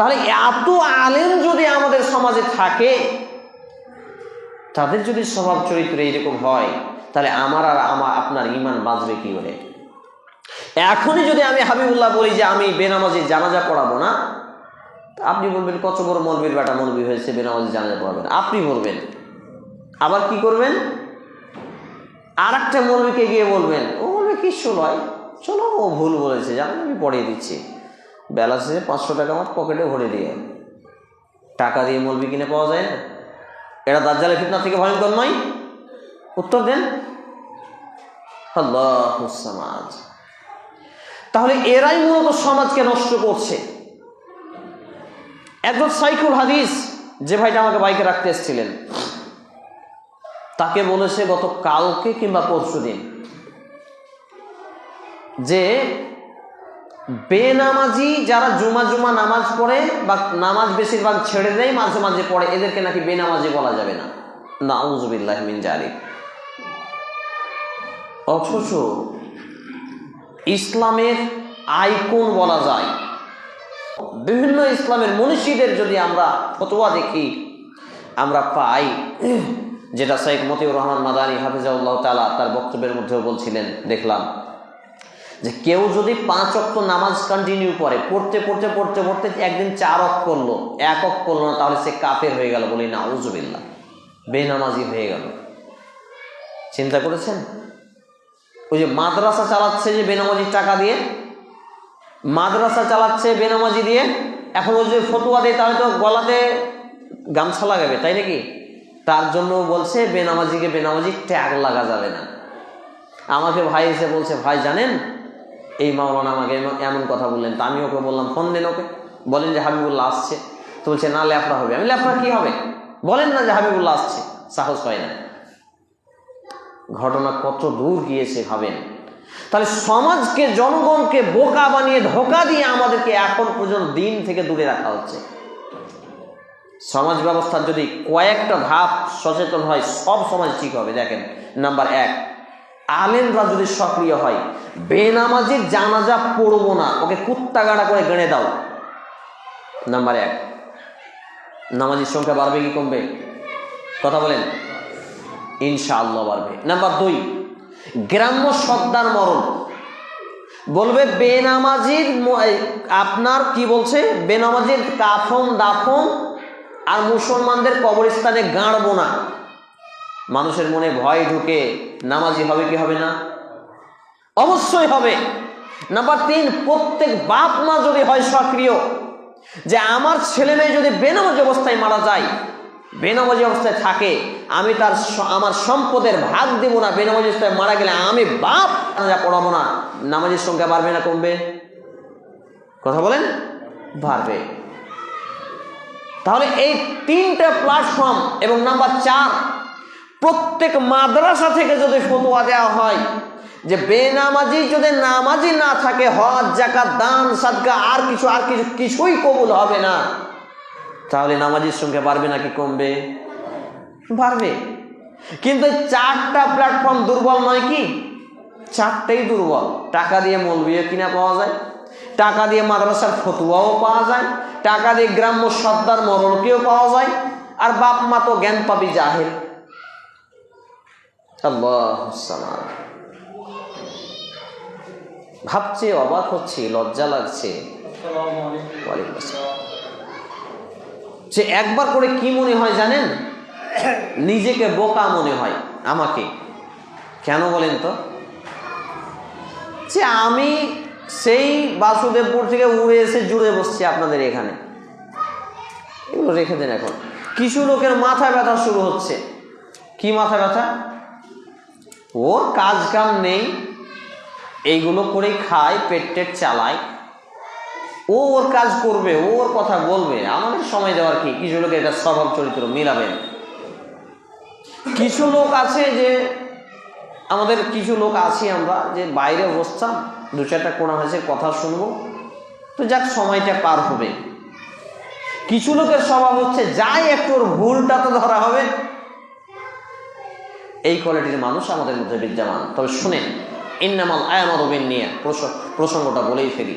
তাহলে এত আলেম যদি আমাদের সমাজে থাকে, তাদের যদি স্বভাব চরিত্র এইরকম হয়, তাহলে আমার আর আপনার ঈমান বাঁচবে কি করে? এখনই যদি আমি হাবিবুল্লাহ বলি যে আমি বেনামাজি জানাজা পড়াবো না, আপনি বলবেন কত বড় মৌলবীর বেটা মৌলবী হয়েছে, বেনামাজি জানাজা পড়াবেন। আপনি বলবেন, আবার কি করবেন, আর একটা মৌলবীকে গিয়ে বলবেন, ও বলবে কি নয়, চলো ও ভুল বলেছে, জানেন আমি পড়িয়ে দিচ্ছি, বেলা শেষে 500 টাকা আমার পকেটে ভরে দিয়ে, টাকা দিয়ে মৌলবী কিনে পাওয়া যায় না? এটা দাজ্জালের ফিতনা থেকে ভয়ঙ্কর নয়? উত্তর দেন। আল্লাহুস সামাদ। তাহলে এরাই মূলত সমাজকে নষ্ট করছে। একজন সাইকুল হাদিস, যে ভাইটা আমাকে বাইকে রাখতে এসেছিলেন, তাকে বলেছে গত কালকে কিংবা পরশুদিন যে বেনামাজি যারা জুমা নামাজ পড়ে বা নামাজ বেশিরভাগ ছেড়ে দেয়, মাঝে মাঝে পড়ে, এদেরকে নাকি বেনামাজি বলা যাবে না। নাউযুবিল্লাহি মিন যালিক। অথচ ইসলামের আইকন বলা যায়, বিভিন্ন ইসলামের মনীষীদের যদি আমরা ফতোয়া দেখি, আমরা পাই, যেটা শেখ মতিউর রহমান মাদানী হাফিজাহুল্লাহ তাআলা তার বক্তব্যের মধ্যেও বলছিলেন, দেখলাম যে কেউ যদি 5 ওয়াক্ত নামাজ কন্টিনিউ করে, পড়তে পড়তে পড়তে পড়তে একদিন 4 ওয়াক্ত করলো, 1 ওয়াক্ত করলো না, তাহলে সে কাফের হয়ে গেল। বলি নাউযুবিল্লাহ, বেনামাজি হয়ে গেল। চিন্তা করেছেন? ওই যে মাদ্রাসা চালাচ্ছে যে বেনামাজির টাকা দিয়ে, মাদ্রাসা চালাচ্ছে বেনামাজি দিয়ে, এখন ওই যে ফতোয়া দেয়, তাহলে তো গলাতে গামছা লাগাবে, তাই নাকি? তার জন্য বলছে বেনামাজিকে বেনামাজি ট্যাগ লাগা যাবে না। আমাকে ভাই এসে বলছে, ভাই জানেন এই মাওলানা আমাকে এমন কথা বললেন। তা আমি ওকে বললাম, ফোন দেন ওকে, বলেন যে হাবিবুল্লাহ আসছে। তো বলছে না, লেফড়া হবে। আমি লেফড়া কি হবে, বলেন না যে হাবিবুল্লাহ আসছে। সাহস হয় না। ঘটনা কত দূর গিয়েছে ভাবেন। তাহলে সমাজকে, জনগণকে বোকা বানিয়ে, ধোকা দিয়ে আমাদেরকে এখন পর্যন্ত দিন থেকে দূরে রাখা হচ্ছে। সমাজ ব্যবস্থার যদি কয়েকটা ধাপ সচেতন হয়, সব সমাজ ঠিক হবে। দেখেন, নাম্বার 1, আলেমরা যদি সক্রিয় হয়, বেনামাজির জানাজা পড়বো না, ওকে কুত্তা গাড়া করে গেড়ে দাও। নাম্বার 1, নামাজির সংখ্যা বাড়বে কি কমবে? কথা বলেন। ইনশাআল্লাহ বাড়বে। নাম্বার 2, গ্রাম্য সর্দার মরণ বলবে বেনামাজির, আপনার কি বলছে, বেনামাজির কাফন দাফন আর মুসলমানদের কবরস্থানে গাড়বো না। মানুষের মনে ভয় ঢুকে, নামাজি হবে কি হবে না? অবশ্যই হবে। নাম্বার 3, প্রত্যেক বাপ মা যদি হয় সক্রিয়, যে আমার ছেলে মেয়ে যদি বেনামাজি অবস্থায় মারা যায়, বেনামাজি অবস্থায় থাকে, আমি আমার সম্পদের ভাগ দেব না। বেনামাজি অবস্থায় মারা গেলে আমি বাপ পড়াবো না। নামাজির সংখ্যা বাড়বে না কমবে? কথা বলেন। বাড়বে। তাহলে এই 3টা প্ল্যাটফর্ম। এবং নাম্বার 4, প্রত্যেক মাদ্রাসা থেকে যদি ফতোয়া দেওয়া হয় যে বেনামাজি যদি নামাজি না থাকে, হজ যাকাত দান সাদকা আর কিছুই কবুল হবে না, তাহলে নামাজির সংখ্যা বাড়বে নাকি কমবে? বাড়বে। কিন্তু 4টা প্ল্যাটফর্ম দুর্বল নয় কি? 4টাই দুর্বল। টাকা দিয়ে মৌলবীও কিনা পাওয়া যায়, টাকা দিয়ে মাদ্রাসার ফতোয়াও পাওয়া যায়, টাকা দিয়ে গ্রাম্য সর্দার মরলকেও পাওয়া যায়, আর বাপ মা তো জ্ঞান পাবি জাহেল। আল্লাহুস সামাদ। ভাবছে, অবাক হচ্ছে, লজ্জা লাগছে। ওয়ালাইকুম আসসালাম। সে একবার করে কি মনে হয় জানেন? নিজেকে বোকা মনে হয় আমাকে। কেন বলেন তো? যে আমি সেই বাসুদেবপুর থেকে উড়ে এসে জুড়ে বসছি আপনাদের এখানে। এগুলো রেখে দেন। এখন কিছু লোকের মাথা ব্যথা শুরু হচ্ছে। কি মাথা ব্যথা? ওর কাজ কাম নেই, এইগুলো করেই খায়, পেট টেট চালায়, ও ওর কাজ করবে, ও ওর কথা বলবে, আমাদের সময় দেওয়ার কি? কিছু লোকের এটা স্বভাব চরিত্র মিলাবেন। কিছু লোক আছে যে, আমাদের কিছু লোক আছি আমরা, যে বাইরে বসতাম, 2-4টা কোরআন হাদিসের কথা শুনবো, তো যাক সময়টা পার হবে। কিছু লোকের স্বভাব হচ্ছে যাই একটু ওর ভুলটা তো ধরা হবে। এই কোয়ালিটির মানুষ আমাদের মধ্যে বিদ্যমান। তবে শুনেন, ইন্নামাল আ'মালু বিন্নিয়াত, প্রসঙ্গটা বলেই ফেলি।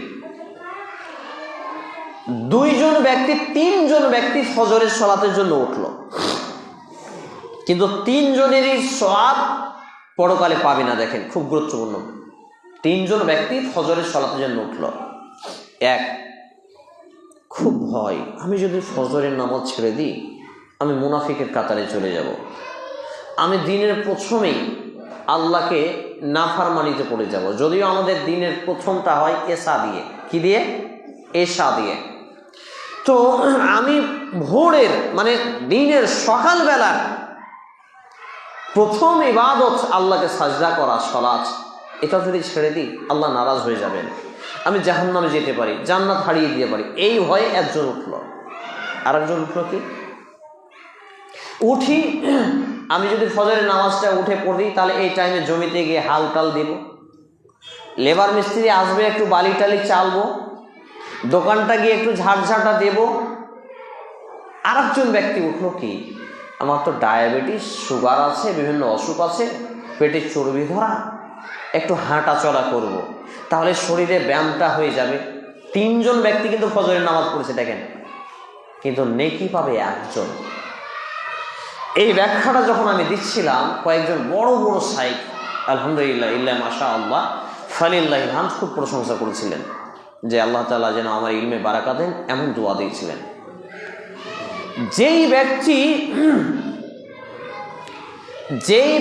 তিনজন ব্যক্তি ফজরের সালাতের জন্য উঠলো, কিন্তু তিনজনেরই সওয়াব পরকালে পাবে না। দেখেন খুব গুরুত্বপূর্ণ, তিনজন ব্যক্তি ফজরের সালাতের জন্য উঠলো। এক, খুব ভয়, আমি যদি ফজরের নামাজ ছেড়ে দিই আমি মুনাফিকের কাতারে চলে যাব, আমি দিনের প্রথমেই আল্লাহকে নাফরমানিতে পড়ে যাব। যদিও আমাদের দিনের প্রথমটা হয় এশা দিয়ে, কি দিয়ে? এশা দিয়ে। তো আমি ভোরের মানে দিনের সকালবেলার প্রথম ইবাদত আল্লাহকে সাজদা করা সালাত, এটা যদি ছেড়ে দিই আল্লাহ নারাজ হয়ে যাবেন, আমি জাহান্নামে যেতে পারি, জান্নাত হারিয়ে দিতে পারি। এই ভয়ে একজন উঠলো। আরেকজন উঠলো কি, উঠি আমি যদি ফজরের নামাজটা উঠে পড়ি তাহলে এই টাইমে জমিতে গিয়ে হাল টাল দিব, লেবার মিস্ত্রি আসবে একটু বালি টালি চালবো, দোকানটা গিয়ে একটু ঝাড়ঝাঁটা দেব। আরেকজন ব্যক্তি উঠলো কি, আমার তো ডায়াবেটিস সুগার আছে, বিভিন্ন অসুখ আছে, পেটে চর্বি ধরা, একটু হাঁটা চলা করব, তাহলে শরীরে ব্যায়ামটা হয়ে যাবে। তিনজন ব্যক্তি কিন্তু ফজরের নামাজ পড়েছে দেখেন, কিন্তু নেকি পাবে একজন। এই ব্যাখ্যাটা যখন আমি দিচ্ছিলাম কয়েকজন বড় বড় শাইখ আলহামদুলিল্লাহ ইল্লা মাশা আল্লাহ ফালিল্লাহিল হামদ খুব প্রশংসা করেছিলেন যে আল্লাহ তাআলা যেন আমার ইলমে বারাকা দেন, এমন দোয়া দিয়েছিলেন। যেই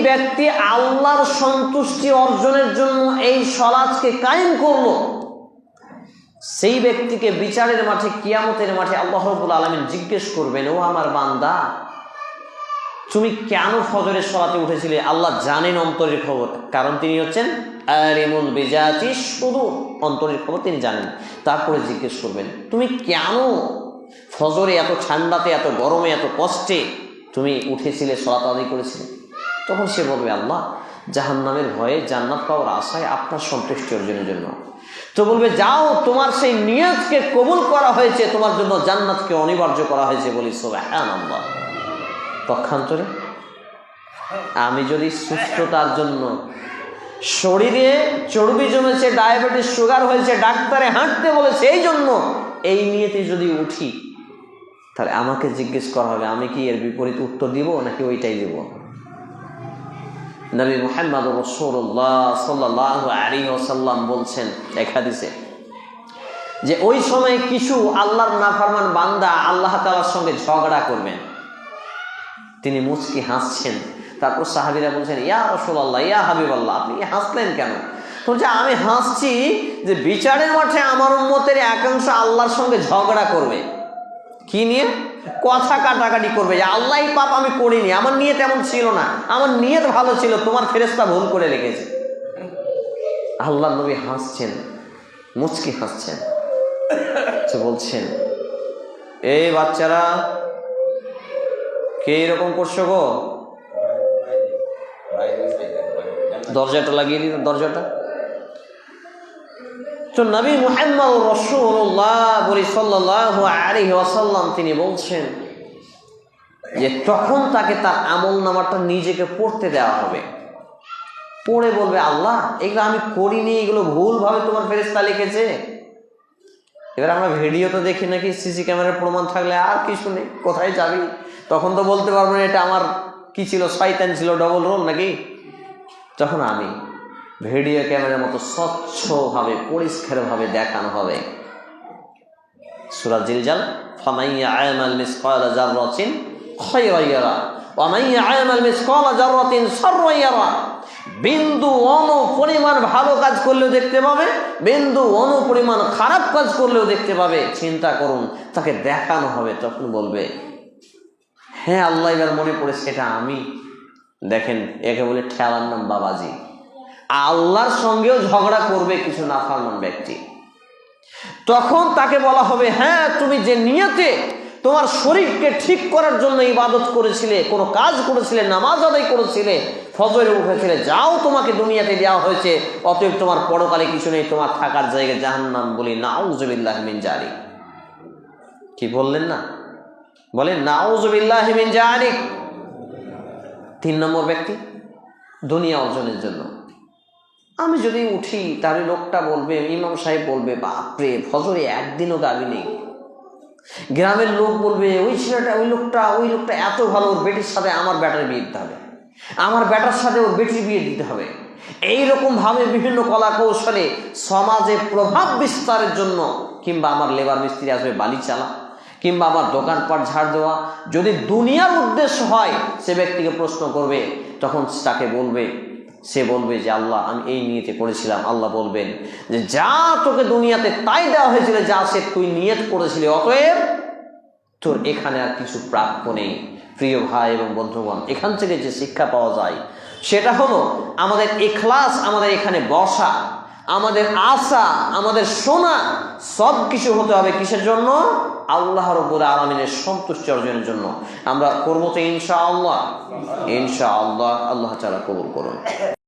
ব্যক্তি আল্লাহর সন্তুষ্টি অর্জনের জন্য এই সালাতকে কায়েম করলো, সেই ব্যক্তিকে বিচারের মাঠে, কিয়ামতের মাঠে আল্লাহ রাব্বুল আলামিন জিজ্ঞেস করবেন, ও আমার বান্দা তুমি কেন ফজরের সালাতে উঠেছিলে? আল্লাহ জানেন অন্তরের খবর, কারণ তিনি হচ্ছেন আলিমুল বিজাতিস সুদূর, অন্তরের খবর তিনি জানেন। তারপরে জিজ্ঞেস করবেন তুমি কেন ফজরে এত ঠান্ডাতে, এত গরমে, এত কষ্টে তুমি উঠেছিলে, সালাত আদায় করেছিলে? তখন সে বলবে আল্লাহ জাহান্নামের ভয়ে, জান্নাত পাওয়ার আশায়, আপনার সন্তুষ্টি অর্জনের জন্য। তো বলবে যাও, তোমার সেই নিয়তকে কবুল করা হয়েছে, তোমার জন্য জান্নাতকে অনিবার্য করা হয়েছে। বলি সুবহানাল্লাহ। পক্ষান্তরে আমি যদি সুস্থতার জন্য, শরীরে চর্বি জমেছে, ডায়াবেটিস সুগার হয়েছে, ডাক্তারে হাঁটতে বলেছে, এই জন্য এই নিয়েতে যদি উঠি, তাহলে আমাকে জিজ্ঞেস করা হবে আমি কি এর বিপরীত উত্তর দিব নাকি ওইটাই দিব? নবী মুহাম্মদ রাসূলুল্লাহ সাল্লাল্লাহু আলাইহি ওয়াসাল্লাম বলছেন এক হাদিসে যে ওই সময় কিছু আল্লাহর নাফরমান বান্দা আল্লাহ তাআলার সঙ্গে ঝগড়া করবেন। তিনি মুচকি হাসছেন। তারপর সাহাবীরা বলছেন ইয়া রাসূলুল্লাহ, ইয়া হাবিবাল্লাহ, আপনি হাসলেন কেন? বলছে আমি হাসছি যে বিচারের মাঠে আমার উম্মতের একাংশ আল্লাহর সঙ্গে ঝগড়া করবে। কি নিয়ে? কথা কাটাকাটি করবে যে আল্লাহ এই পাপ আমি করিনি, আমার নিয়ত এমন ছিল না, আমার নিয়ত ভালো ছিল, তোমার ফেরেশতা ভুল করে রেখেছে। আল্লাহর নবী হাসছেন, মুচকি হাসছেন, বলছেন এই বাচ্চারা কে এরকম করছো গো? দরজাটা লাগিয়ে দিন, দরজাটা। তো নবী মুহাম্মদ রাসূলুল্লাহ সাল্লাল্লাহু আলাইহি ওয়াসাল্লাম তিনি বলছেন যে তখন তাকে তার আমলনামাটা নিজেকে পড়তে দেওয়া হবে। পড়ে বলবে আল্লাহ এগুলো আমি করিনি, এগুলো ভুলভাবে তোমার ফেরেশতা লিখেছে। এবার আমরা ভিডিও তো দেখি নাকি, সিসি ক্যামেরার প্রমাণ থাকলে আর কিছু নেই, কোথায় যাবি? তখন তো বলতে পারবো না এটা আমার কি ছিল, শয়তান ছিল, ডবল রোল নাকি। তখন আমি ভিডিও ক্যামেরার মতো স্বচ্ছভাবে, পরিষ্কারভাবে দেখানো হবে। সূরা জিলজাল, ফামান ইয়া'মাল মিসকালা যাররাতিন খায়রান ইয়ারা ওয়া মান ইয়া'মাল মিসকালা যাররাতিন শাররান ইয়ারা। বিন্দু অণু পরিমাণ ভালো কাজ করলেও দেখতে পাবে, বিন্দু অণু পরিমাণ খারাপ কাজ করলেও দেখতে পাবে। চিন্তা করুন, তাকে দেখানো হবে। তখন বলবে হ্যাঁ আল্লাহ, এবার মনে পড়েছে এটা আমি। দেখেন একে বলে ঠেলার নাম বাবাজি। আল্লাহর সঙ্গেও ঝগড়া করবে কিছু নাফরমান ব্যক্তি। তখন তাকে বলা হবে হ্যাঁ তুমি যে নিয়তে তোমার শরীরকে ঠিক করার জন্য ইবাদত করেছিলে, কোনো কাজ করেছিলে, নামাজ আদায় করেছিলে, ফজরে উঠেছিলে, যাও তোমাকে দুনিয়াতে দেওয়া হয়েছে, অতএব তোমার পরকালে কিছু নেই, তোমার থাকার জায়গা জাহান্নাম। বলি নাউযুবিল্লাহি মিন যালিক। কি বললেন না? বলেন নাউযুবিল্লাহি মিন যালিক। 3 নম্বর ব্যক্তি দুনিয়া অর্জনের জন্য আমি যদি উঠি তাহলে লোকটা বলবে, ইমাম সাহেব বলবে বাপরে ফজরে একদিনও গাবি নেই, গ্রামের লোক বলবে ওই ছেলেটা ওই লোকটা এত ভালো, ওর বেটির সাথে আমার বেটার বিয়ে দিতে হবে, আমার বেটার সাথে ওর বেটির বিয়ে দিতে হবে। এইরকম ভাবে বিভিন্ন কলা কৌশলে সমাজে প্রভাব বিস্তারের জন্য, কিংবা আমার লেবার মিস্ত্রি আসবে বালি চালা, কিংবা আমার দোকানপাট ঝাড় দেওয়া, যদি দুনিয়ার উদ্দেশ্য হয় সে ব্যক্তিকে প্রশ্ন করবে, তখন তাকে বলবে, সে বলবে যে আল্লাহ আমি এই নিয়তে করেছিলাম। আল্লাহ বলবেন যে যা তোকে দুনিয়াতে তাই দেওয়া হয়েছিল, যা সে তুই নিয়ত করেছিলি, অতএব তোর এখানে আর কিছু প্রাপ্য নেই। প্রিয় ভাই এবং বন্ধুগণ, এখান থেকে যে শিক্ষা পাওয়া যায় সেটা হলো আমাদের ইখলাস, আমাদের এখানে বসা, আমাদের আশা, আমাদের শোনা সব কিছু হতে হবে কিসের জন্য? আল্লাহ রাব্বুল আলামিনের সন্তুষ্টি অর্জনের জন্য। আমরা করবো তো ইনশাআল্লাহ। ইনশাআল্লাহ, আল্লাহ তাআলা কবুল করুন।